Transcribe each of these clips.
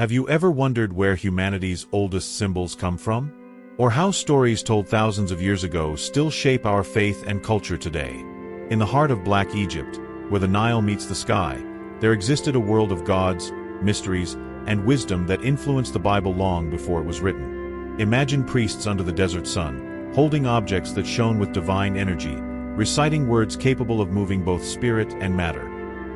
Have you ever wondered where humanity's oldest symbols come from? Or how stories told thousands of years ago still shape our faith and culture today? In the heart of Black Egypt, where the Nile meets the sky, there existed a world of gods, mysteries, and wisdom that influenced the Bible long before it was written. Imagine priests under the desert sun, holding objects that shone with divine energy, reciting words capable of moving both spirit and matter.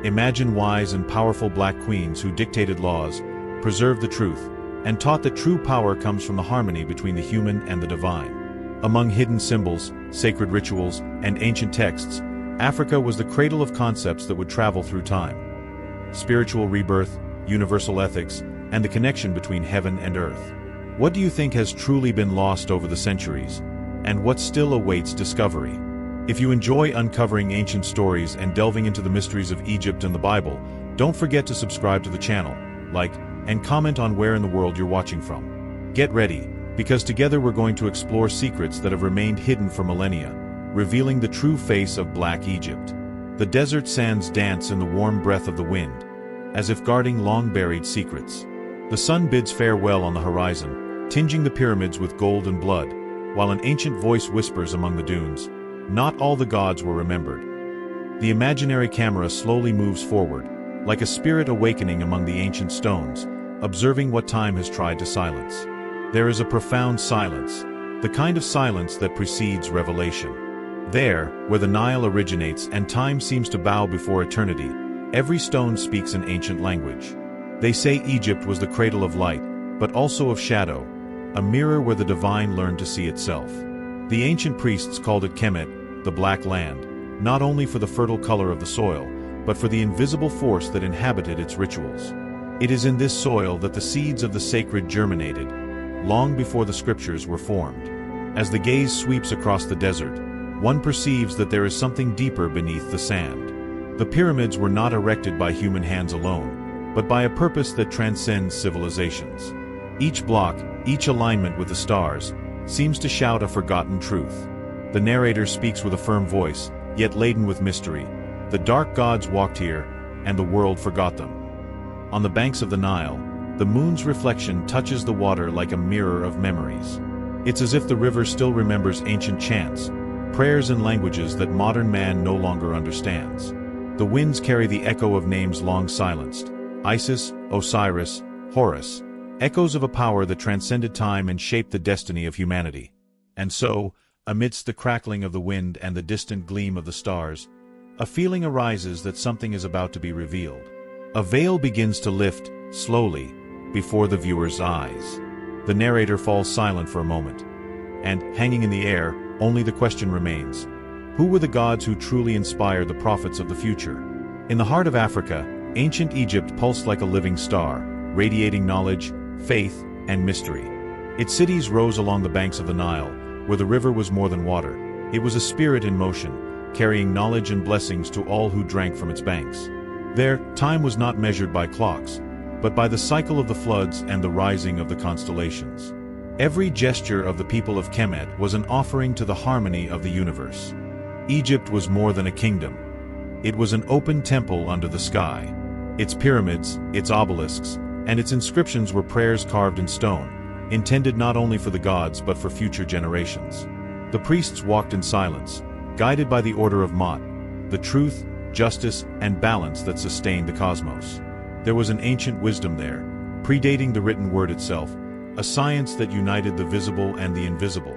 Imagine wise and powerful black queens who dictated laws, preserved the truth, and taught that true power comes from the harmony between the human and the divine. Among hidden symbols, sacred rituals, and ancient texts, Africa was the cradle of concepts that would travel through time. Spiritual rebirth, universal ethics, and the connection between heaven and earth. What do you think has truly been lost over the centuries, and what still awaits discovery? If you enjoy uncovering ancient stories and delving into the mysteries of Egypt and the Bible, don't forget to subscribe to the channel, like, and comment on where in the world you're watching from. Get ready, because together we're going to explore secrets that have remained hidden for millennia, revealing the true face of Black Egypt. The desert sands dance in the warm breath of the wind, as if guarding long-buried secrets. The sun bids farewell on the horizon, tinging the pyramids with gold and blood, while an ancient voice whispers among the dunes, "Not all the gods were remembered." The imaginary camera slowly moves forward, like a spirit awakening among the ancient stones, observing what time has tried to silence. There is a profound silence, the kind of silence that precedes revelation. There, where the Nile originates and time seems to bow before eternity, every stone speaks an ancient language. They say Egypt was the cradle of light, but also of shadow, a mirror where the divine learned to see itself. The ancient priests called it Kemet, the Black Land, not only for the fertile color of the soil, but for the invisible force that inhabited its rituals. It is in this soil that the seeds of the sacred germinated, long before the scriptures were formed. As the gaze sweeps across the desert, one perceives that there is something deeper beneath the sand. The pyramids were not erected by human hands alone, but by a purpose that transcends civilizations. Each block, each alignment with the stars, seems to shout a forgotten truth. The narrator speaks with a firm voice, yet laden with mystery. The dark gods walked here, and the world forgot them. On the banks of the Nile, the moon's reflection touches the water like a mirror of memories. It's as if the river still remembers ancient chants, prayers and languages that modern man no longer understands. The winds carry the echo of names long silenced: Isis, Osiris, Horus, echoes of a power that transcended time and shaped the destiny of humanity. And so, amidst the crackling of the wind and the distant gleam of the stars, a feeling arises that something is about to be revealed. A veil begins to lift, slowly, before the viewer's eyes. The narrator falls silent for a moment, and, hanging in the air, only the question remains: who were the gods who truly inspired the prophets of the future? In the heart of Africa, ancient Egypt pulsed like a living star, radiating knowledge, faith, and mystery. Its cities rose along the banks of the Nile, where the river was more than water. It was a spirit in motion, carrying knowledge and blessings to all who drank from its banks. There, time was not measured by clocks, but by the cycle of the floods and the rising of the constellations. Every gesture of the people of Kemet was an offering to the harmony of the universe. Egypt was more than a kingdom. It was an open temple under the sky. Its pyramids, its obelisks, and its inscriptions were prayers carved in stone, intended not only for the gods but for future generations. The priests walked in silence, guided by the order of Mot, the truth, justice, and balance that sustained the cosmos. There was an ancient wisdom there, predating the written word itself, a science that united the visible and the invisible.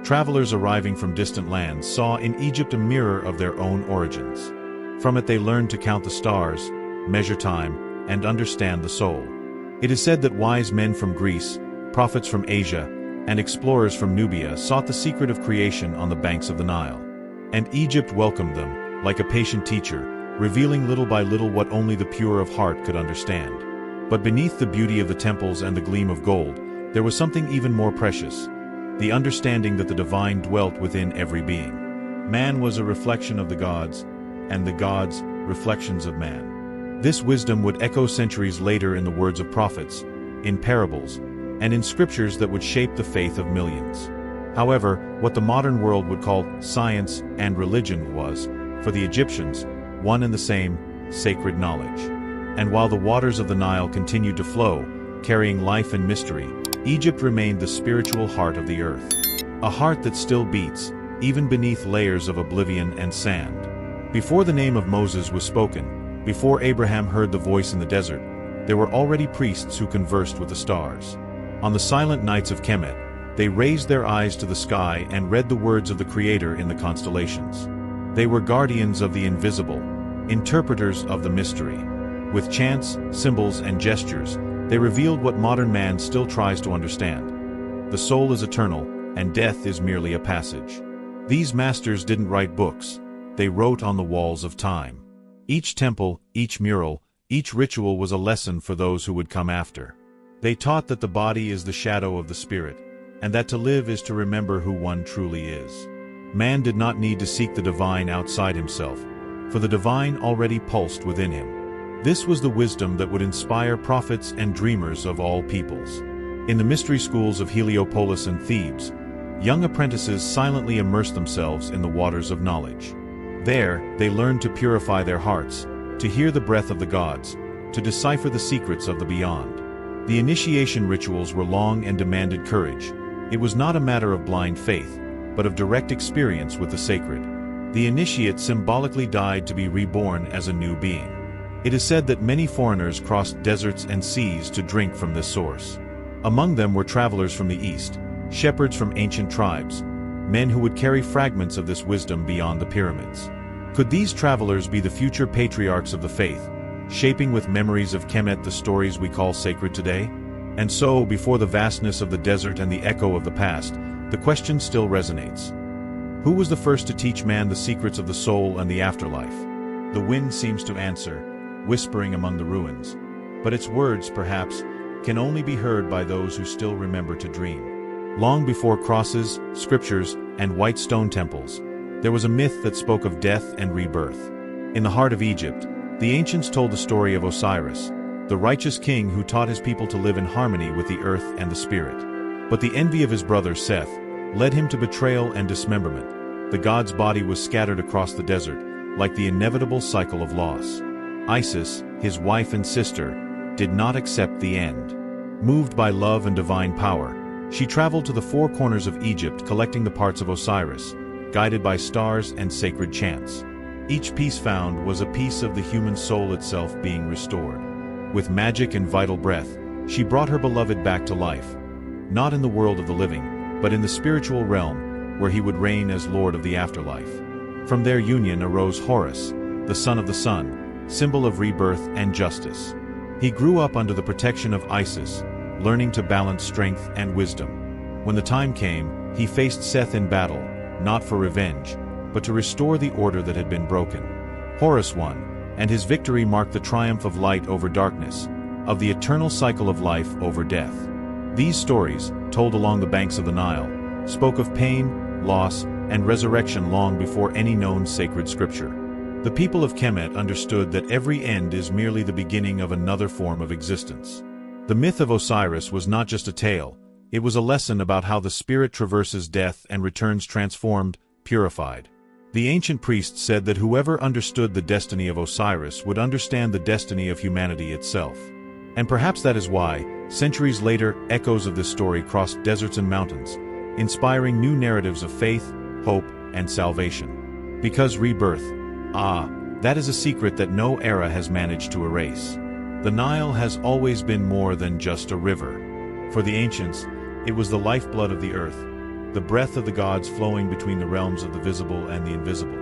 Travelers arriving from distant lands saw in Egypt a mirror of their own origins. From it they learned to count the stars, measure time, and understand the soul. It is said that wise men from Greece, prophets from Asia, and explorers from Nubia sought the secret of creation on the banks of the Nile. And Egypt welcomed them, like a patient teacher, revealing little by little what only the pure of heart could understand. But beneath the beauty of the temples and the gleam of gold, there was something even more precious: the understanding that the divine dwelt within every being. Man was a reflection of the gods, and the gods, reflections of man. This wisdom would echo centuries later in the words of prophets, in parables, and in scriptures that would shape the faith of millions. However, what the modern world would call science and religion was, for the Egyptians, one and the same, sacred knowledge. And while the waters of the Nile continued to flow, carrying life and mystery, Egypt remained the spiritual heart of the earth. A heart that still beats, even beneath layers of oblivion and sand. Before the name of Moses was spoken, before Abraham heard the voice in the desert, there were already priests who conversed with the stars. On the silent nights of Kemet, they raised their eyes to the sky and read the words of the Creator in the constellations. They were guardians of the invisible, interpreters of the mystery. With chants, symbols, and gestures, they revealed what modern man still tries to understand. The soul is eternal, and death is merely a passage. These masters didn't write books, they wrote on the walls of time. Each temple, each mural, each ritual was a lesson for those who would come after. They taught that the body is the shadow of the spirit, and that to live is to remember who one truly is. Man did not need to seek the divine outside himself, for the divine already pulsed within him. This was the wisdom that would inspire prophets and dreamers of all peoples. In the mystery schools of Heliopolis and Thebes, young apprentices silently immersed themselves in the waters of knowledge. There, they learned to purify their hearts, to hear the breath of the gods, to decipher the secrets of the beyond. The initiation rituals were long and demanded courage. It was not a matter of blind faith, but of direct experience with the sacred. The initiate symbolically died to be reborn as a new being. It is said that many foreigners crossed deserts and seas to drink from this source. Among them were travelers from the east, shepherds from ancient tribes, men who would carry fragments of this wisdom beyond the pyramids. Could these travelers be the future patriarchs of the faith, shaping with memories of Kemet the stories we call sacred today? And so, before the vastness of the desert and the echo of the past, the question still resonates. Who was the first to teach man the secrets of the soul and the afterlife? The wind seems to answer, whispering among the ruins. But its words, perhaps, can only be heard by those who still remember to dream. Long before crosses, scriptures, and white stone temples, there was a myth that spoke of death and rebirth. In the heart of Egypt, the ancients told the story of Osiris, the righteous king who taught his people to live in harmony with the earth and the spirit. But the envy of his brother Seth led him to betrayal and dismemberment. The god's body was scattered across the desert, like the inevitable cycle of loss. Isis, his wife and sister, did not accept the end. Moved by love and divine power, she traveled to the four corners of Egypt collecting the parts of Osiris, guided by stars and sacred chants. Each piece found was a piece of the human soul itself being restored. With magic and vital breath, she brought her beloved back to life, not in the world of the living, but in the spiritual realm, where he would reign as Lord of the afterlife. From their union arose Horus, the son of the sun, symbol of rebirth and justice. He grew up under the protection of Isis, learning to balance strength and wisdom. When the time came, he faced Seth in battle, not for revenge, but to restore the order that had been broken. Horus won, and his victory marked the triumph of light over darkness, of the eternal cycle of life over death. These stories, told along the banks of the Nile, spoke of pain, loss, and resurrection long before any known sacred scripture. The people of Kemet understood that every end is merely the beginning of another form of existence. The myth of Osiris was not just a tale, it was a lesson about how the spirit traverses death and returns transformed, purified. The ancient priests said that whoever understood the destiny of Osiris would understand the destiny of humanity itself. And perhaps that is why, centuries later, echoes of this story crossed deserts and mountains, inspiring new narratives of faith, hope, and salvation. Because rebirth, that is a secret that no era has managed to erase. The Nile has always been more than just a river. For the ancients, it was the lifeblood of the earth, the breath of the gods flowing between the realms of the visible and the invisible.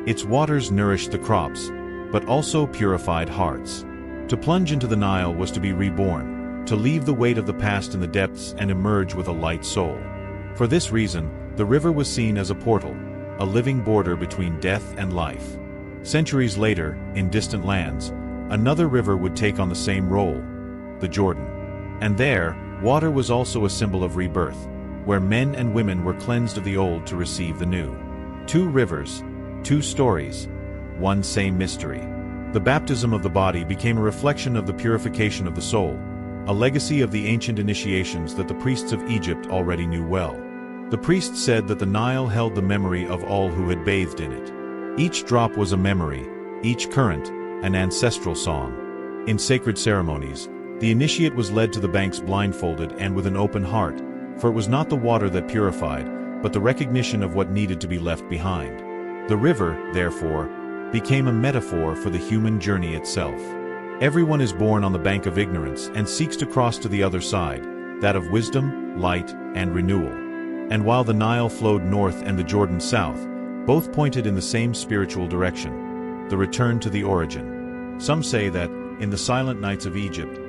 Its waters nourished the crops, but also purified hearts. To plunge into the Nile was to be reborn, to leave the weight of the past in the depths and emerge with a light soul. For this reason, the river was seen as a portal, a living border between death and life. Centuries later, in distant lands, another river would take on the same role, the Jordan. And there, water was also a symbol of rebirth, where men and women were cleansed of the old to receive the new. Two rivers, two stories, one same mystery. The baptism of the body became a reflection of the purification of the soul, a legacy of the ancient initiations that the priests of Egypt already knew well. The priests said that the Nile held the memory of all who had bathed in it. Each drop was a memory, each current, an ancestral song. In sacred ceremonies, The initiate was led to the banks blindfolded and with an open heart, for it was not the water that purified, but the recognition of what needed to be left behind. The river, therefore, became a metaphor for the human journey itself. Everyone is born on the bank of ignorance and seeks to cross to the other side, that of wisdom, light, and renewal. And while the Nile flowed north and the Jordan south, both pointed in the same spiritual direction, the return to the origin. Some say that, in the silent nights of Egypt,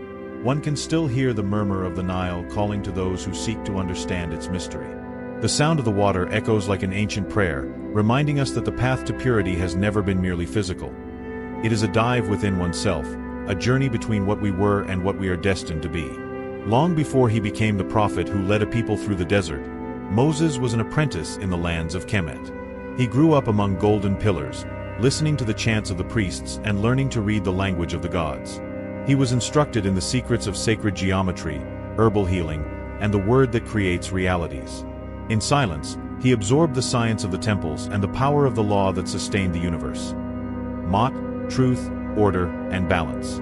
one can still hear the murmur of the Nile calling to those who seek to understand its mystery. The sound of the water echoes like an ancient prayer, reminding us that the path to purity has never been merely physical. It is a dive within oneself, a journey between what we were and what we are destined to be. Long before he became the prophet who led a people through the desert, Moses was an apprentice in the lands of Kemet. He grew up among golden pillars, listening to the chants of the priests and learning to read the language of the gods. He was instructed in the secrets of sacred geometry, herbal healing, and the word that creates realities. In silence, he absorbed the science of the temples and the power of the law that sustained the universe. Mot, truth, order, and balance.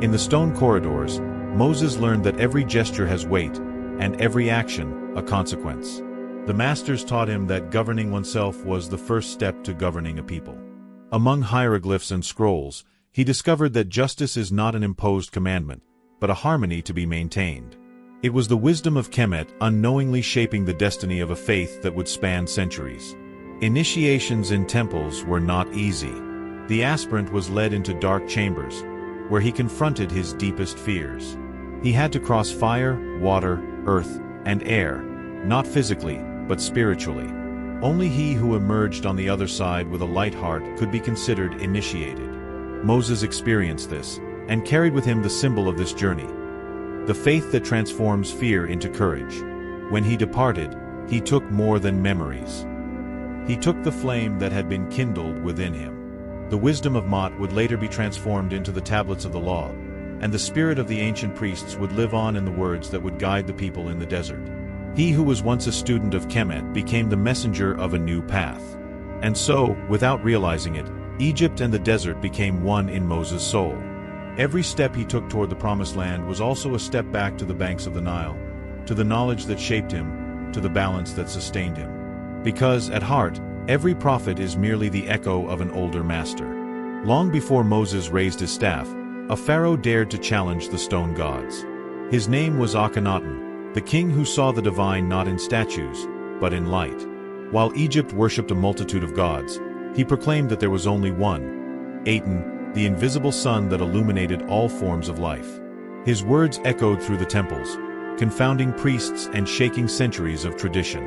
In the stone corridors, Moses learned that every gesture has weight, and every action, a consequence. The masters taught him that governing oneself was the first step to governing a people. Among hieroglyphs and scrolls, he discovered that justice is not an imposed commandment, but a harmony to be maintained. It was the wisdom of Kemet unknowingly shaping the destiny of a faith that would span centuries. Initiations in temples were not easy. The aspirant was led into dark chambers, where he confronted his deepest fears. He had to cross fire, water, earth, and air, not physically, but spiritually. Only he who emerged on the other side with a light heart could be considered initiated. Moses experienced this, and carried with him the symbol of this journey, the faith that transforms fear into courage. When he departed, he took more than memories. He took the flame that had been kindled within him. The wisdom of Mot would later be transformed into the tablets of the law, and the spirit of the ancient priests would live on in the words that would guide the people in the desert. He who was once a student of Kemet became the messenger of a new path. And so, without realizing it, Egypt and the desert became one in Moses' soul. Every step he took toward the Promised Land was also a step back to the banks of the Nile, to the knowledge that shaped him, to the balance that sustained him. Because, at heart, every prophet is merely the echo of an older master. Long before Moses raised his staff, a pharaoh dared to challenge the stone gods. His name was Akhenaten, the king who saw the divine not in statues, but in light. While Egypt worshipped a multitude of gods, he proclaimed that there was only one, Aten, the invisible sun that illuminated all forms of life. His words echoed through the temples, confounding priests and shaking centuries of tradition.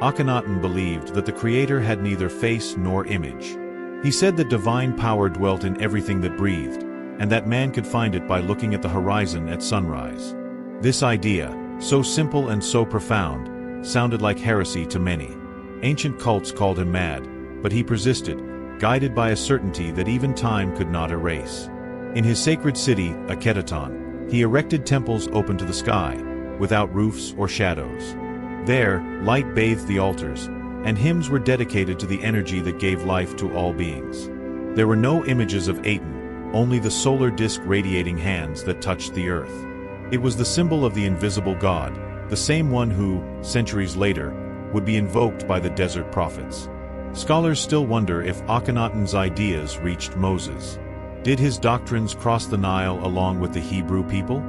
Akhenaten believed that the Creator had neither face nor image. He said that divine power dwelt in everything that breathed, and that man could find it by looking at the horizon at sunrise. This idea, so simple and so profound, sounded like heresy to many. Ancient cults called him mad, but he persisted, guided by a certainty that even time could not erase. In his sacred city, Akhenaten, he erected temples open to the sky, without roofs or shadows. There, light bathed the altars, and hymns were dedicated to the energy that gave life to all beings. There were no images of Aten, only the solar disk radiating hands that touched the earth. It was the symbol of the invisible God, the same one who, centuries later, would be invoked by the desert prophets. Scholars still wonder if Akhenaten's ideas reached Moses. Did his doctrines cross the Nile along with the Hebrew people?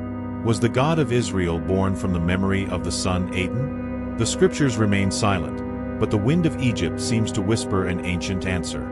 Was the God of Israel born from the memory of the son Aten? The scriptures remain silent, but the wind of Egypt seems to whisper an ancient answer.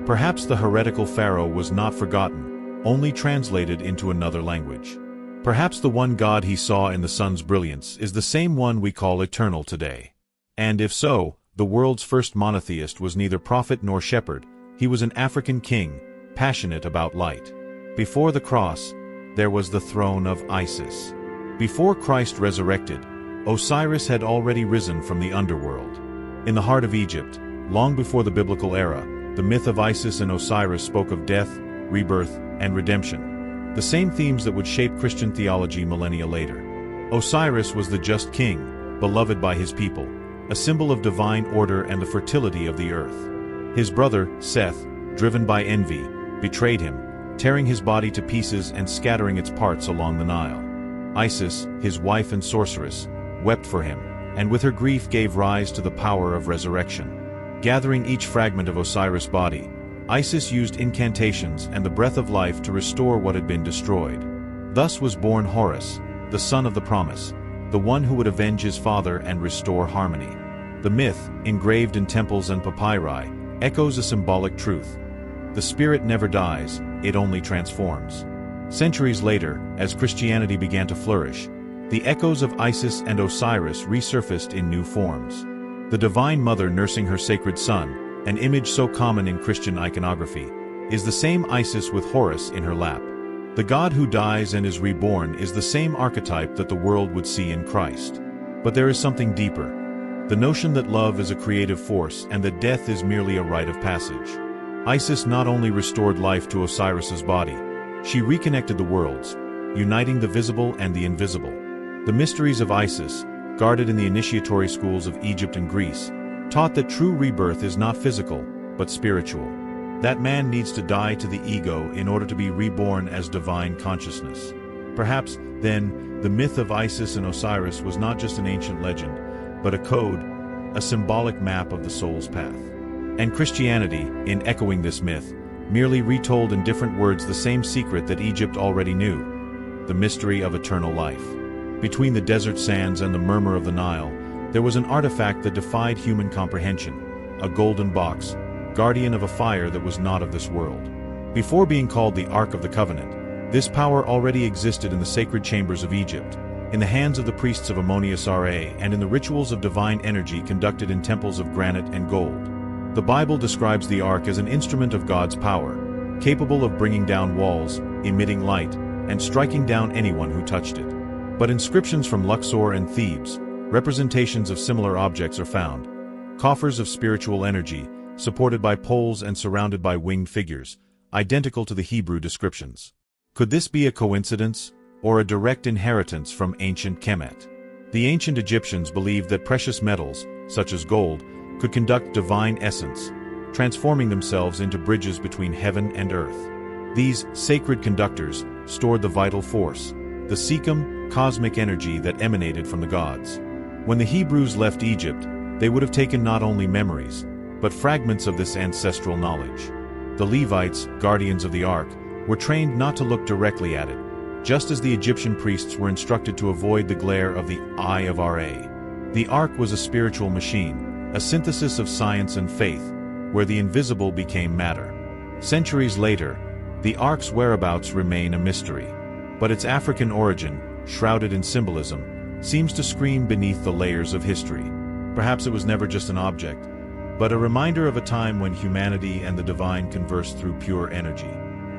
Perhaps the heretical pharaoh was not forgotten, only translated into another language. Perhaps the one God he saw in the sun's brilliance is the same one we call eternal today. And if so, the world's first monotheist was neither prophet nor shepherd, he was an African king, passionate about light. Before the cross, there was the throne of Isis. Before Christ resurrected, Osiris had already risen from the underworld. In the heart of Egypt, long before the biblical era, the myth of Isis and Osiris spoke of death, rebirth, and redemption, the same themes that would shape Christian theology millennia later. Osiris was the just king, beloved by his people, a symbol of divine order and the fertility of the earth. His brother, Seth, driven by envy, betrayed him, tearing his body to pieces and scattering its parts along the Nile. Isis, his wife and sorceress, wept for him, and with her grief gave rise to the power of resurrection. Gathering each fragment of Osiris' body, Isis used incantations and the breath of life to restore what had been destroyed. Thus was born Horus, the son of the promise, the one who would avenge his father and restore harmony. The myth, engraved in temples and papyri, echoes a symbolic truth. The spirit never dies, it only transforms. Centuries later, as Christianity began to flourish, the echoes of Isis and Osiris resurfaced in new forms. The Divine Mother nursing her sacred son, an image so common in Christian iconography, is the same Isis with Horus in her lap. The God who dies and is reborn is the same archetype that the world would see in Christ. But there is something deeper. The notion that love is a creative force and that death is merely a rite of passage. Isis not only restored life to Osiris's body, she reconnected the worlds, uniting the visible and the invisible. The mysteries of Isis, guarded in the initiatory schools of Egypt and Greece, taught that true rebirth is not physical, but spiritual. That man needs to die to the ego in order to be reborn as divine consciousness. Perhaps, then, the myth of Isis and Osiris was not just an ancient legend, but a code, a symbolic map of the soul's path. And Christianity, in echoing this myth, merely retold in different words the same secret that Egypt already knew: the mystery of eternal life. Between the desert sands and the murmur of the Nile, there was an artifact that defied human comprehension, a golden box, guardian of a fire that was not of this world. Before being called the Ark of the Covenant, this power already existed in the sacred chambers of Egypt, in the hands of the priests of Ammon-Ra, and in the rituals of divine energy conducted in temples of granite and gold. The Bible describes the Ark as an instrument of God's power, capable of bringing down walls, emitting light, and striking down anyone who touched it. But inscriptions from Luxor and Thebes, representations of similar objects are found, coffers of spiritual energy, supported by poles and surrounded by winged figures, identical to the Hebrew descriptions. Could this be a coincidence, or a direct inheritance from ancient Kemet? The ancient Egyptians believed that precious metals, such as gold, could conduct divine essence, transforming themselves into bridges between heaven and earth. These sacred conductors stored the vital force, the Sikkim, cosmic energy that emanated from the gods. When the Hebrews left Egypt, they would have taken not only memories, but fragments of this ancestral knowledge. The Levites, guardians of the Ark, were trained not to look directly at it, just as the Egyptian priests were instructed to avoid the glare of the Eye of Ra. The Ark was a spiritual machine, a synthesis of science and faith, where the invisible became matter. Centuries later, the Ark's whereabouts remain a mystery. But its African origin, shrouded in symbolism, seems to scream beneath the layers of history. Perhaps it was never just an object, but a reminder of a time when humanity and the divine conversed through pure energy.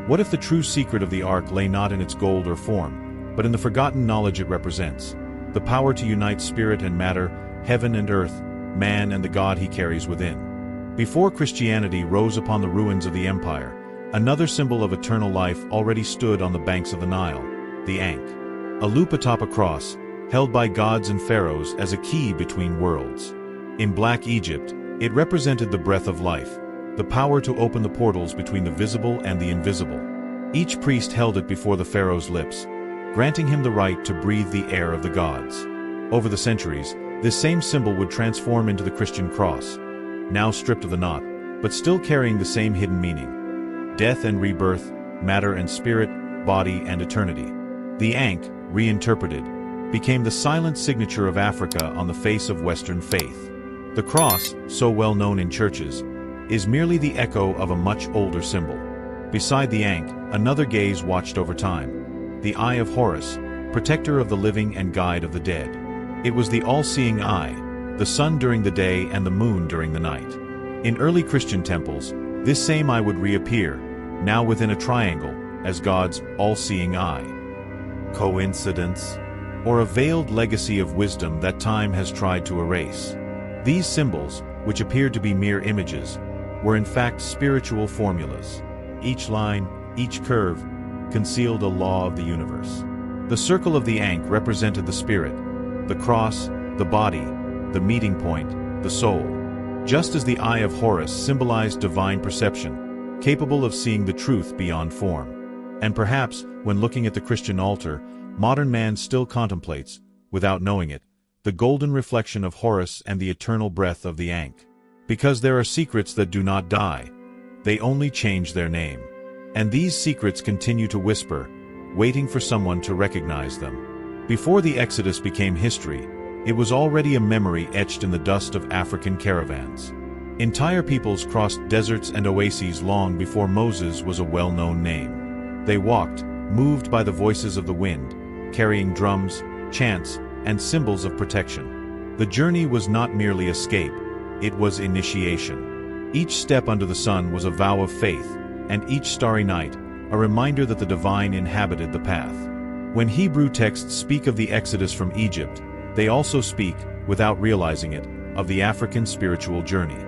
What if the true secret of the Ark lay not in its gold or form, but in the forgotten knowledge it represents, the power to unite spirit and matter, heaven and earth, man and the God he carries within? Before Christianity rose upon the ruins of the empire, another symbol of eternal life already stood on the banks of the Nile, the Ankh. A loop atop a cross, held by gods and pharaohs as a key between worlds. In Black Egypt, it represented the breath of life, the power to open the portals between the visible and the invisible. Each priest held it before the pharaoh's lips, granting him the right to breathe the air of the gods. Over the centuries, this same symbol would transform into the Christian cross, now stripped of the knot, but still carrying the same hidden meaning: death and rebirth, matter and spirit, body and eternity. The Ankh, reinterpreted, became the silent signature of Africa on the face of Western faith. The cross, so well known in churches, is merely the echo of a much older symbol. Beside the Ankh, another gaze watched over time: the Eye of Horus, protector of the living and guide of the dead. It was the all-seeing eye, the sun during the day and the moon during the night. In early Christian temples, this same eye would reappear, now within a triangle, as God's all-seeing eye. Coincidence? Or a veiled legacy of wisdom that time has tried to erase? These symbols, which appeared to be mere images, were in fact spiritual formulas. Each line, each curve, concealed a law of the universe. The circle of the Ankh represented the spirit, the cross, the body, the meeting point, the soul. Just as the Eye of Horus symbolized divine perception, capable of seeing the truth beyond form. And perhaps, when looking at the Christian altar, modern man still contemplates, without knowing it, the golden reflection of Horus and the eternal breath of the Ankh. Because there are secrets that do not die, they only change their name. And these secrets continue to whisper, waiting for someone to recognize them. Before the Exodus became history, it was already a memory etched in the dust of African caravans. Entire peoples crossed deserts and oases long before Moses was a well-known name. They walked, moved by the voices of the wind, carrying drums, chants, and symbols of protection. The journey was not merely escape, it was initiation. Each step under the sun was a vow of faith, and each starry night, a reminder that the divine inhabited the path. When Hebrew texts speak of the Exodus from Egypt, they also speak, without realizing it, of the African spiritual journey.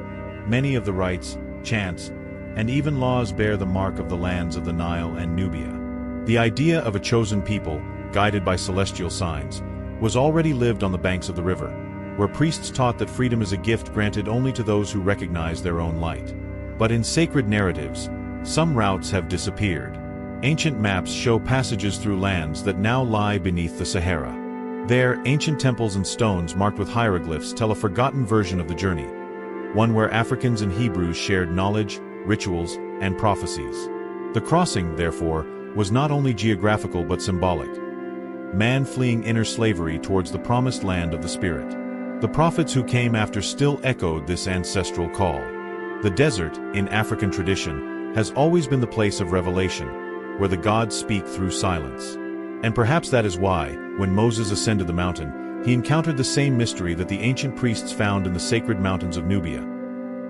Many of the rites, chants, and even laws bear the mark of the lands of the Nile and Nubia. The idea of a chosen people, guided by celestial signs, was already lived on the banks of the river, where priests taught that freedom is a gift granted only to those who recognize their own light. But in sacred narratives, some routes have disappeared. Ancient maps show passages through lands that now lie beneath the Sahara. There, ancient temples and stones marked with hieroglyphs tell a forgotten version of the journey, one where Africans and Hebrews shared knowledge, rituals, and prophecies. The crossing, therefore, was not only geographical but symbolic. Man fleeing inner slavery towards the promised land of the Spirit. The prophets who came after still echoed this ancestral call. The desert, in African tradition, has always been the place of revelation, where the gods speak through silence. And perhaps that is why, when Moses ascended the mountain, he encountered the same mystery that the ancient priests found in the sacred mountains of Nubia.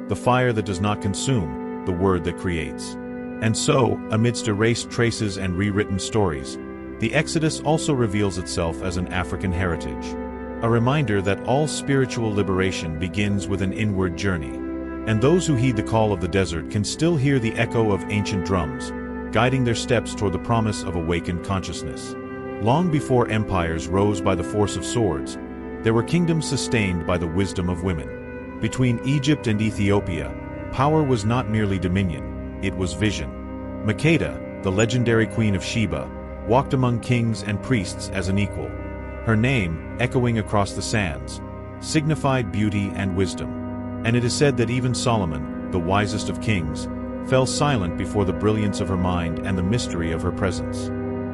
The fire that does not consume, the word that creates. And so, amidst erased traces and rewritten stories, the Exodus also reveals itself as an African heritage. A reminder that all spiritual liberation begins with an inward journey. And those who heed the call of the desert can still hear the echo of ancient drums, guiding their steps toward the promise of awakened consciousness. Long before empires rose by the force of swords, there were kingdoms sustained by the wisdom of women. Between Egypt and Ethiopia, power was not merely dominion, it was vision. Makeda, the legendary queen of Sheba, walked among kings and priests as an equal. Her name, echoing across the sands, signified beauty and wisdom. And it is said that even Solomon, the wisest of kings, fell silent before the brilliance of her mind and the mystery of her presence.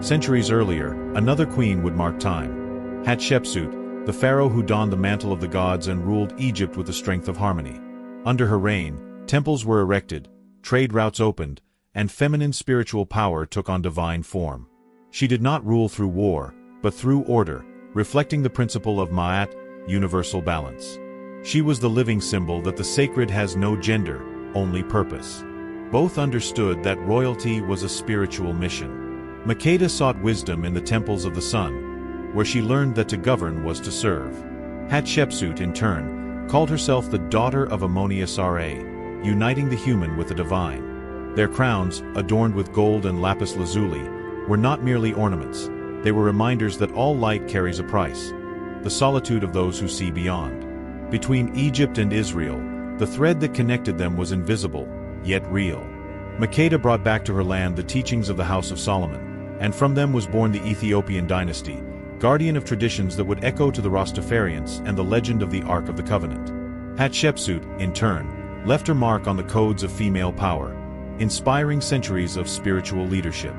Centuries earlier, another queen would mark time. Hatshepsut, the pharaoh who donned the mantle of the gods and ruled Egypt with the strength of harmony. Under her reign, temples were erected, trade routes opened, and feminine spiritual power took on divine form. She did not rule through war, but through order, reflecting the principle of Ma'at, universal balance. She was the living symbol that the sacred has no gender, only purpose. Both understood that royalty was a spiritual mission. Makeda sought wisdom in the temples of the sun, where she learned that to govern was to serve. Hatshepsut, in turn, called herself the daughter of Ammoni-Ra, uniting the human with the divine. Their crowns, adorned with gold and lapis lazuli, were not merely ornaments. They were reminders that all light carries a price, the solitude of those who see beyond. Between Egypt and Israel, the thread that connected them was invisible, yet real. Makeda brought back to her land the teachings of the House of Solomon, and from them was born the Ethiopian dynasty, guardian of traditions that would echo to the Rastafarians and the legend of the Ark of the Covenant. Hatshepsut, in turn, left her mark on the codes of female power, inspiring centuries of spiritual leadership.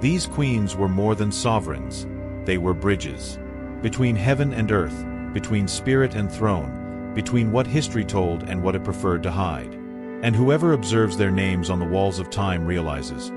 These queens were more than sovereigns, they were bridges. Between heaven and earth, between spirit and throne, between what history told and what it preferred to hide. And whoever observes their names on the walls of time realizes,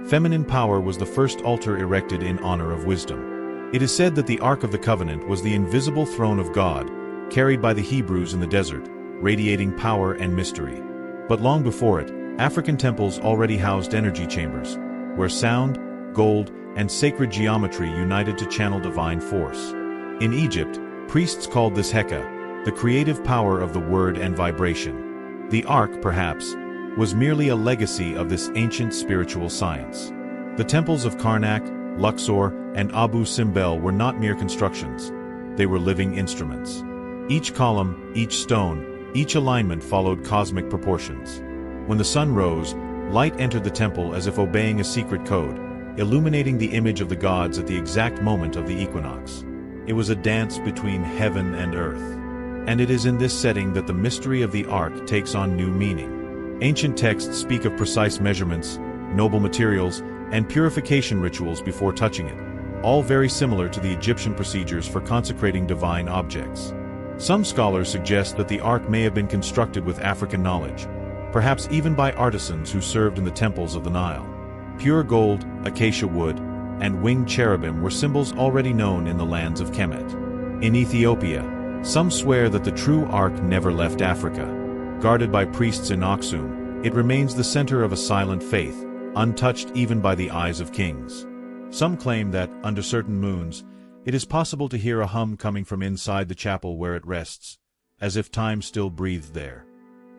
feminine power was the first altar erected in honor of wisdom. It is said that the Ark of the Covenant was the invisible throne of God, carried by the Hebrews in the desert, radiating power and mystery. But long before it, African temples already housed energy chambers, where sound, gold, and sacred geometry united to channel divine force. In Egypt, priests called this Heka, the creative power of the word and vibration. The Ark, perhaps, was merely a legacy of this ancient spiritual science. The temples of Karnak, Luxor, and Abu Simbel were not mere constructions. They were living instruments. Each column, each stone, each alignment followed cosmic proportions. When the sun rose, light entered the temple as if obeying a secret code, illuminating the image of the gods at the exact moment of the equinox. It was a dance between heaven and earth. And it is in this setting that the mystery of the Ark takes on new meaning. Ancient texts speak of precise measurements, noble materials, and purification rituals before touching it, all very similar to the Egyptian procedures for consecrating divine objects. Some scholars suggest that the Ark may have been constructed with African knowledge, perhaps even by artisans who served in the temples of the Nile. Pure gold, acacia wood, and winged cherubim were symbols already known in the lands of Kemet. In Ethiopia, some swear that the true Ark never left Africa. Guarded by priests in Aksum, it remains the center of a silent faith, untouched even by the eyes of kings. Some claim that, under certain moons, it is possible to hear a hum coming from inside the chapel where it rests, as if time still breathed there.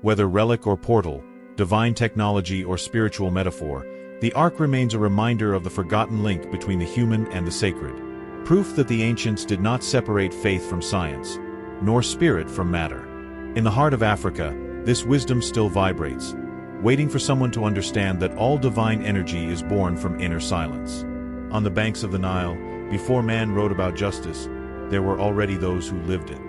Whether relic or portal, divine technology or spiritual metaphor, the Ark remains a reminder of the forgotten link between the human and the sacred. Proof that the ancients did not separate faith from science, nor spirit from matter. In the heart of Africa, this wisdom still vibrates, waiting for someone to understand that all divine energy is born from inner silence. On the banks of the Nile, before man wrote about justice, there were already those who lived it.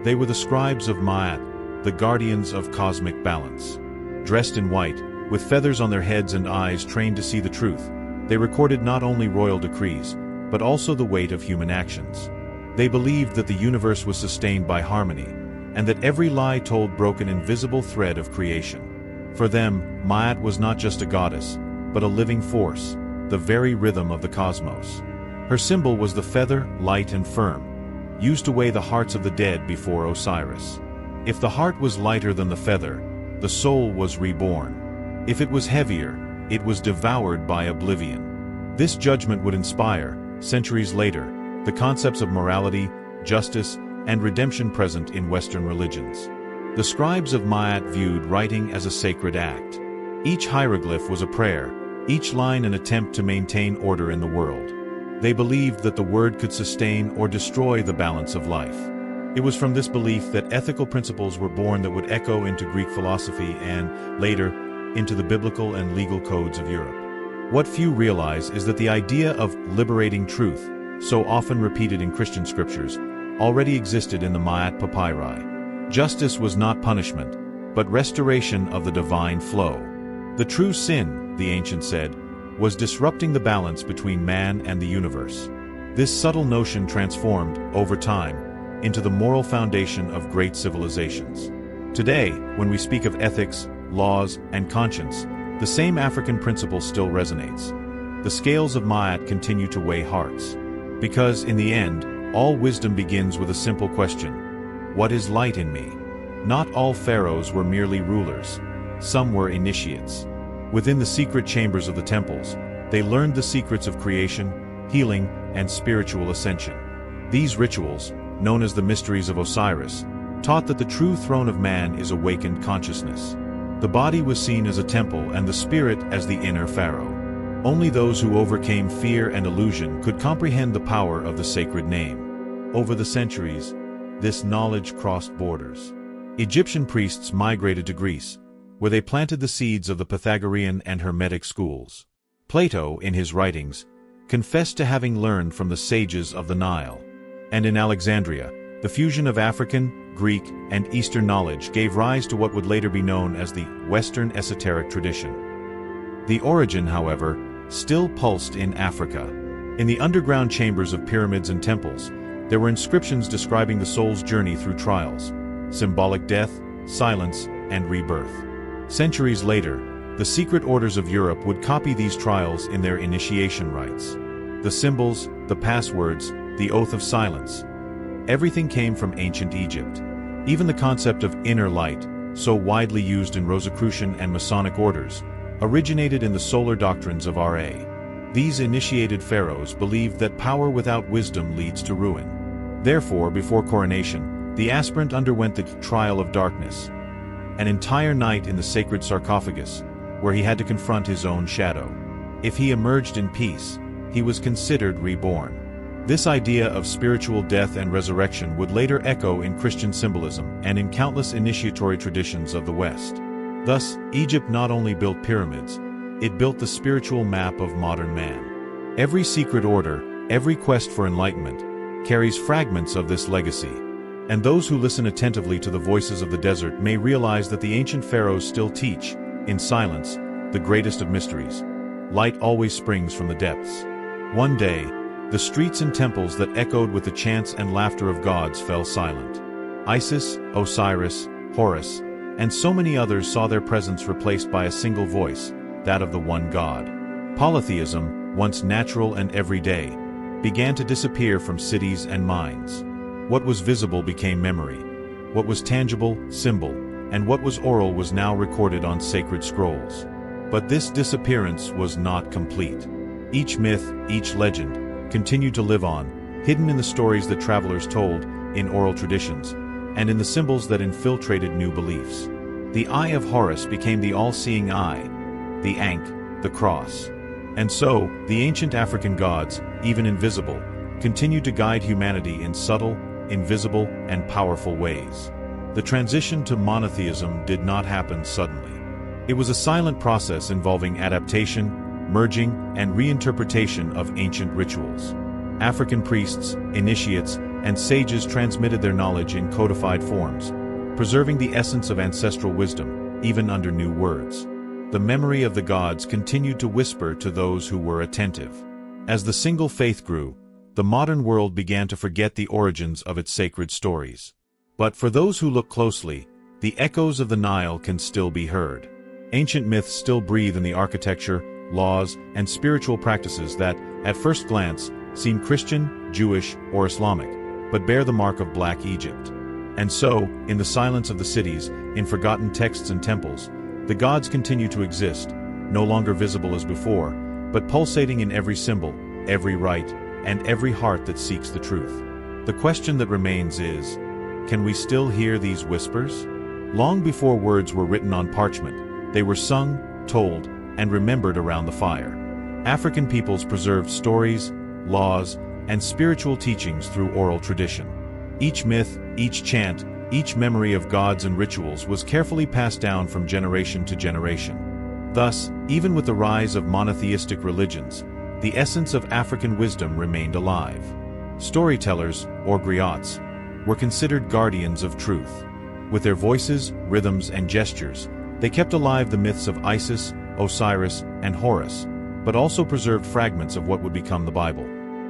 They were the scribes of Ma'at, the guardians of cosmic balance. Dressed in white, with feathers on their heads and eyes trained to see the truth, they recorded not only royal decrees, but also the weight of human actions. They believed that the universe was sustained by harmony, and that every lie told broke an invisible thread of creation. For them, Ma'at was not just a goddess, but a living force, the very rhythm of the cosmos. Her symbol was the feather, light and firm, used to weigh the hearts of the dead before Osiris. If the heart was lighter than the feather, the soul was reborn. If it was heavier, it was devoured by oblivion. This judgment would inspire, centuries later, the concepts of morality, justice, and redemption present in Western religions. The scribes of Ma'at viewed writing as a sacred act. Each hieroglyph was a prayer, each line an attempt to maintain order in the world. They believed that the word could sustain or destroy the balance of life. It was from this belief that ethical principles were born that would echo into Greek philosophy and, later, into the biblical and legal codes of Europe. What few realize is that the idea of liberating truth, so often repeated in Christian scriptures, already existed in the Ma'at papyri. Justice was not punishment, but restoration of the divine flow. The true sin, the ancients said, was disrupting the balance between man and the universe. This subtle notion transformed, over time, into the moral foundation of great civilizations. Today, when we speak of ethics, laws, and conscience, the same African principle still resonates. The scales of Ma'at continue to weigh hearts. Because, in the end, all wisdom begins with a simple question: what is light in me? Not all pharaohs were merely rulers. Some were initiates. Within the secret chambers of the temples, they learned the secrets of creation, healing, and spiritual ascension. These rituals, known as the mysteries of Osiris, taught that the true throne of man is awakened consciousness. The body was seen as a temple and the spirit as the inner pharaoh. Only those who overcame fear and illusion could comprehend the power of the sacred name. Over the centuries, this knowledge crossed borders. Egyptian priests migrated to Greece, where they planted the seeds of the Pythagorean and Hermetic schools. Plato, in his writings, confessed to having learned from the sages of the Nile. And in Alexandria, the fusion of African, Greek, and Eastern knowledge gave rise to what would later be known as the Western esoteric tradition. The origin, however, still pulsed in Africa. In the underground chambers of pyramids and temples, there were inscriptions describing the soul's journey through trials, symbolic death, silence, and rebirth. Centuries later, the secret orders of Europe would copy these trials in their initiation rites. The symbols, the passwords, the oath of silence. Everything came from ancient Egypt. Even the concept of inner light, so widely used in Rosicrucian and Masonic orders, originated in the solar doctrines of Ra. These initiated pharaohs believed that power without wisdom leads to ruin. Therefore, before coronation, the aspirant underwent the trial of darkness, an entire night in the sacred sarcophagus, where he had to confront his own shadow. If he emerged in peace, he was considered reborn. This idea of spiritual death and resurrection would later echo in Christian symbolism and in countless initiatory traditions of the West. Thus, Egypt not only built pyramids, it built the spiritual map of modern man. Every secret order, every quest for enlightenment, carries fragments of this legacy. And those who listen attentively to the voices of the desert may realize that the ancient pharaohs still teach, in silence, the greatest of mysteries. Light always springs from the depths. One day, the streets and temples that echoed with the chants and laughter of gods fell silent. Isis, Osiris, Horus, and so many others saw their presence replaced by a single voice, that of the one God. Polytheism, once natural and everyday, began to disappear from cities and minds. What was visible became memory. What was tangible, symbol, and what was oral was now recorded on sacred scrolls. But this disappearance was not complete. Each myth, each legend, continued to live on, hidden in the stories that travelers told, in oral traditions, and in the symbols that infiltrated new beliefs. The Eye of Horus became the all-seeing eye, the Ankh, the cross. And so, the ancient African gods, even invisible, continued to guide humanity in subtle, invisible, and powerful ways. The transition to monotheism did not happen suddenly. It was a silent process involving adaptation, merging, and reinterpretation of ancient rituals. African priests, initiates, and sages transmitted their knowledge in codified forms, preserving the essence of ancestral wisdom, even under new words. The memory of the gods continued to whisper to those who were attentive. As the single faith grew, the modern world began to forget the origins of its sacred stories. But for those who look closely, the echoes of the Nile can still be heard. Ancient myths still breathe in the architecture, laws, and spiritual practices that, at first glance, seem Christian, Jewish, or Islamic, but bear the mark of Black Egypt. And so, in the silence of the cities, in forgotten texts and temples, the gods continue to exist, no longer visible as before, but pulsating in every symbol, every rite, and every heart that seeks the truth. The question that remains is, can we still hear these whispers? Long before words were written on parchment, they were sung, told, and remembered around the fire. African peoples preserved stories, laws, and spiritual teachings through oral tradition. Each myth, each chant, each memory of gods and rituals was carefully passed down from generation to generation. Thus, even with the rise of monotheistic religions, the essence of African wisdom remained alive. Storytellers, or griots, were considered guardians of truth. With their voices, rhythms, and gestures, they kept alive the myths of Isis, Osiris, and Horus, but also preserved fragments of what would become the Bible.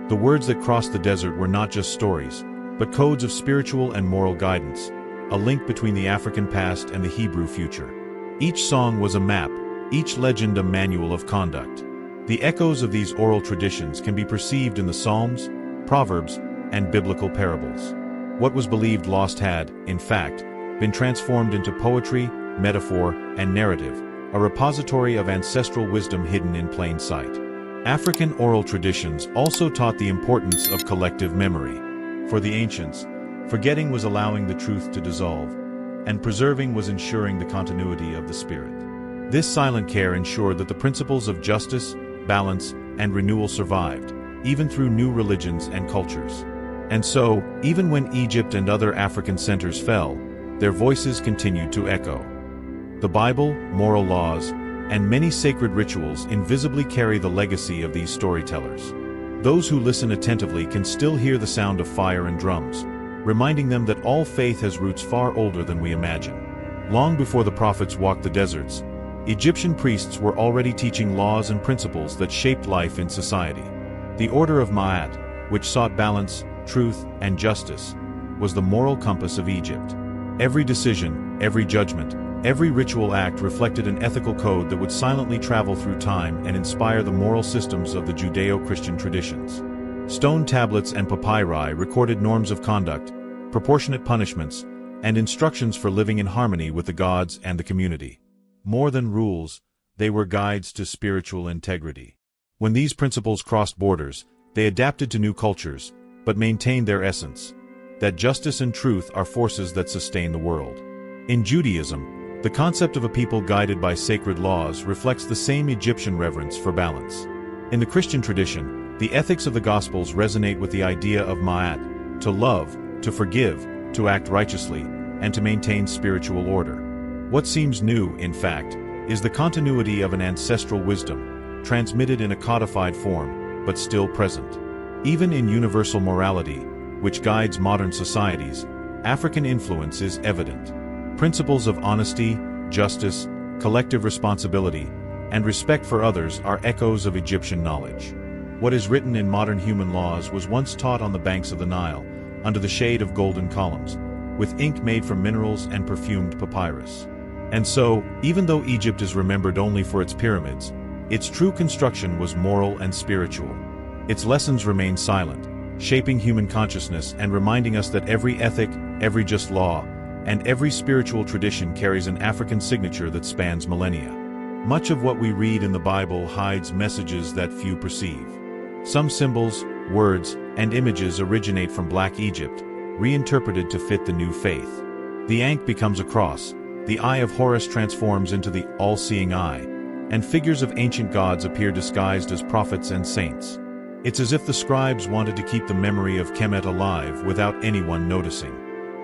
The words that crossed the desert were not just stories, but codes of spiritual and moral guidance, a link between the African past and the Hebrew future. Each song was a map, each legend a manual of conduct. The echoes of these oral traditions can be perceived in the Psalms, Proverbs, and biblical parables. What was believed lost had, in fact, been transformed into poetry, metaphor, and narrative, a repository of ancestral wisdom hidden in plain sight. African oral traditions also taught the importance of collective memory. For the ancients, forgetting was allowing the truth to dissolve, and preserving was ensuring the continuity of the spirit. This silent care ensured that the principles of justice, balance, and renewal survived, even through new religions and cultures. And so, even when Egypt and other African centers fell, their voices continued to echo. The Bible, moral laws, and many sacred rituals invisibly carry the legacy of these storytellers. Those who listen attentively can still hear the sound of fire and drums, reminding them that all faith has roots far older than we imagine. Long before the prophets walked the deserts, Egyptian priests were already teaching laws and principles that shaped life in society. The order of Ma'at, which sought balance, truth, and justice, was the moral compass of Egypt. Every decision, every judgment, every ritual act reflected an ethical code that would silently travel through time and inspire the moral systems of the Judeo-Christian traditions. Stone tablets and papyri recorded norms of conduct, proportionate punishments, and instructions for living in harmony with the gods and the community. More than rules, they were guides to spiritual integrity. When these principles crossed borders, they adapted to new cultures, but maintained their essence, that justice and truth are forces that sustain the world. In Judaism, the concept of a people guided by sacred laws reflects the same Egyptian reverence for balance. In the Christian tradition, the ethics of the Gospels resonate with the idea of Ma'at, to love, to forgive, to act righteously, and to maintain spiritual order. What seems new, in fact, is the continuity of an ancestral wisdom, transmitted in a codified form, but still present. Even in universal morality, which guides modern societies, African influence is evident. Principles of honesty, justice, collective responsibility, and respect for others are echoes of Egyptian knowledge. What is written in modern human laws was once taught on the banks of the Nile, under the shade of golden columns, with ink made from minerals and perfumed papyrus. And so, even though Egypt is remembered only for its pyramids, its true construction was moral and spiritual. Its lessons remain silent, shaping human consciousness and reminding us that every ethic, every just law, and every spiritual tradition carries an African signature that spans millennia. Much of what we read in the Bible hides messages that few perceive. Some symbols, words, and images originate from Black Egypt, reinterpreted to fit the new faith. The Ankh becomes a cross, the Eye of Horus transforms into the all-seeing eye, and figures of ancient gods appear disguised as prophets and saints. It's as if the scribes wanted to keep the memory of Kemet alive without anyone noticing.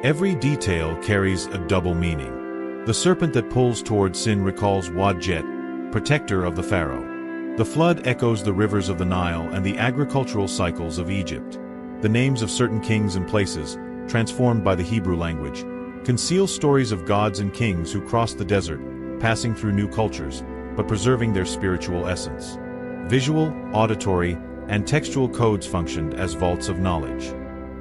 Every detail carries a double meaning. The serpent that pulls toward sin recalls Wadjet, protector of the pharaoh. The flood echoes the rivers of the Nile and the agricultural cycles of Egypt. The names of certain kings and places, transformed by the Hebrew language, conceal stories of gods and kings who crossed the desert, passing through new cultures, but preserving their spiritual essence. Visual, auditory, and textual codes functioned as vaults of knowledge.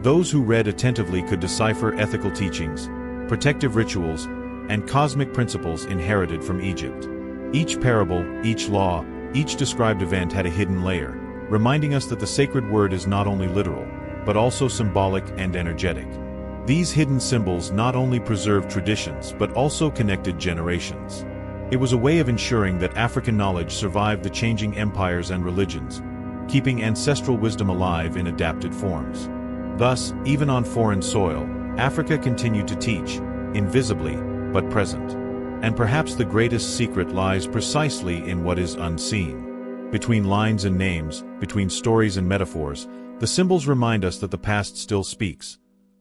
Those who read attentively could decipher ethical teachings, protective rituals, and cosmic principles inherited from Egypt. Each parable, each law, each described event had a hidden layer, reminding us that the sacred word is not only literal, but also symbolic and energetic. These hidden symbols not only preserved traditions but also connected generations. It was a way of ensuring that African knowledge survived the changing empires and religions, keeping ancestral wisdom alive in adapted forms. Thus, even on foreign soil, Africa continued to teach, invisibly, but present. And perhaps the greatest secret lies precisely in what is unseen. Between lines and names, between stories and metaphors, the symbols remind us that the past still speaks.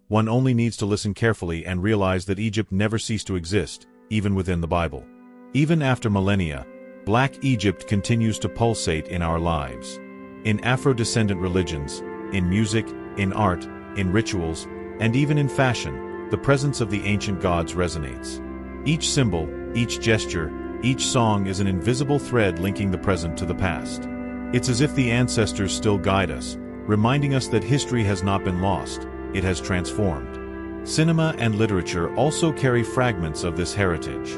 One only needs to listen carefully and realize that Egypt never ceased to exist, even within the Bible. Even after millennia, Black Egypt continues to pulsate in our lives. In Afro-descendant religions, in music, in art, in rituals, and even in fashion, the presence of the ancient gods resonates. Each symbol, each gesture, each song is an invisible thread linking the present to the past. It's as if the ancestors still guide us, reminding us that history has not been lost, it has transformed. Cinema and literature also carry fragments of this heritage.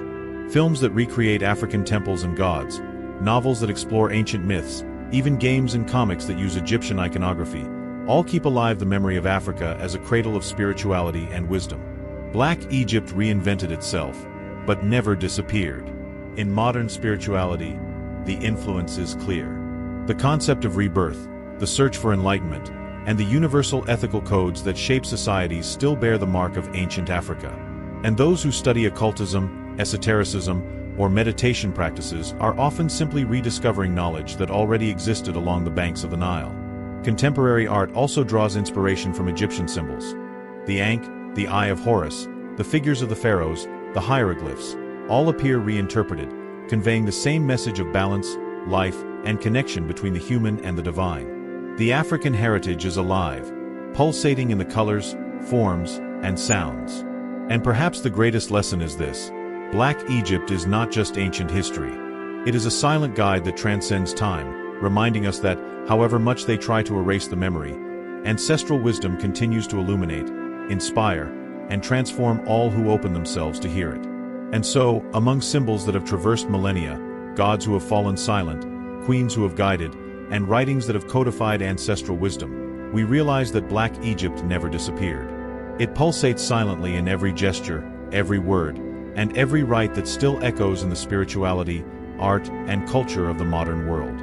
Films that recreate African temples and gods, novels that explore ancient myths, even games and comics that use Egyptian iconography, all keep alive the memory of Africa as a cradle of spirituality and wisdom. Black Egypt reinvented itself, but never disappeared. In modern spirituality, the influence is clear. The concept of rebirth, the search for enlightenment, and the universal ethical codes that shape societies still bear the mark of ancient Africa. And those who study occultism, esotericism, or meditation practices are often simply rediscovering knowledge that already existed along the banks of the Nile. Contemporary art also draws inspiration from Egyptian symbols. The Ankh, the Eye of Horus, the figures of the pharaohs, the hieroglyphs, all appear reinterpreted, conveying the same message of balance, life, and connection between the human and the divine. The African heritage is alive, pulsating in the colors, forms, and sounds. And perhaps the greatest lesson is this: Black Egypt is not just ancient history. It is a silent guide that transcends time, reminding us that, however much they try to erase the memory, ancestral wisdom continues to illuminate, inspire, and transform all who open themselves to hear it. And so, among symbols that have traversed millennia, gods who have fallen silent, queens who have guided, and writings that have codified ancestral wisdom, we realize that Black Egypt never disappeared. It pulsates silently in every gesture, every word, and every rite that still echoes in the spirituality, art, and culture of the modern world.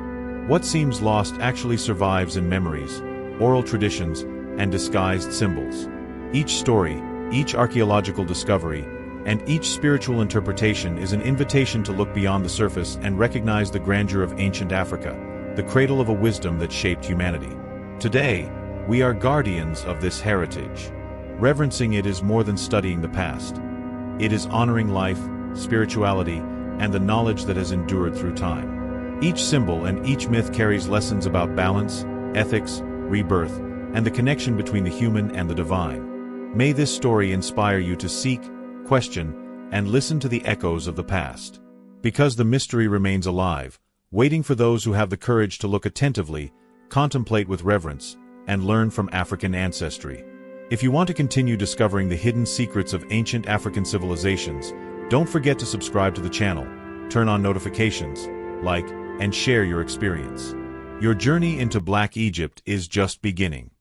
What seems lost actually survives in memories, oral traditions, and disguised symbols. Each story, each archaeological discovery, and each spiritual interpretation is an invitation to look beyond the surface and recognize the grandeur of ancient Africa, the cradle of a wisdom that shaped humanity. Today, we are guardians of this heritage. Reverencing it is more than studying the past. It is honoring life, spirituality, and the knowledge that has endured through time. Each symbol and each myth carries lessons about balance, ethics, rebirth, and the connection between the human and the divine. May this story inspire you to seek, question, and listen to the echoes of the past. Because the mystery remains alive, waiting for those who have the courage to look attentively, contemplate with reverence, and learn from African ancestry. If you want to continue discovering the hidden secrets of ancient African civilizations, don't forget to subscribe to the channel, turn on notifications, like, and share your experience. Your journey into Black Egypt is just beginning.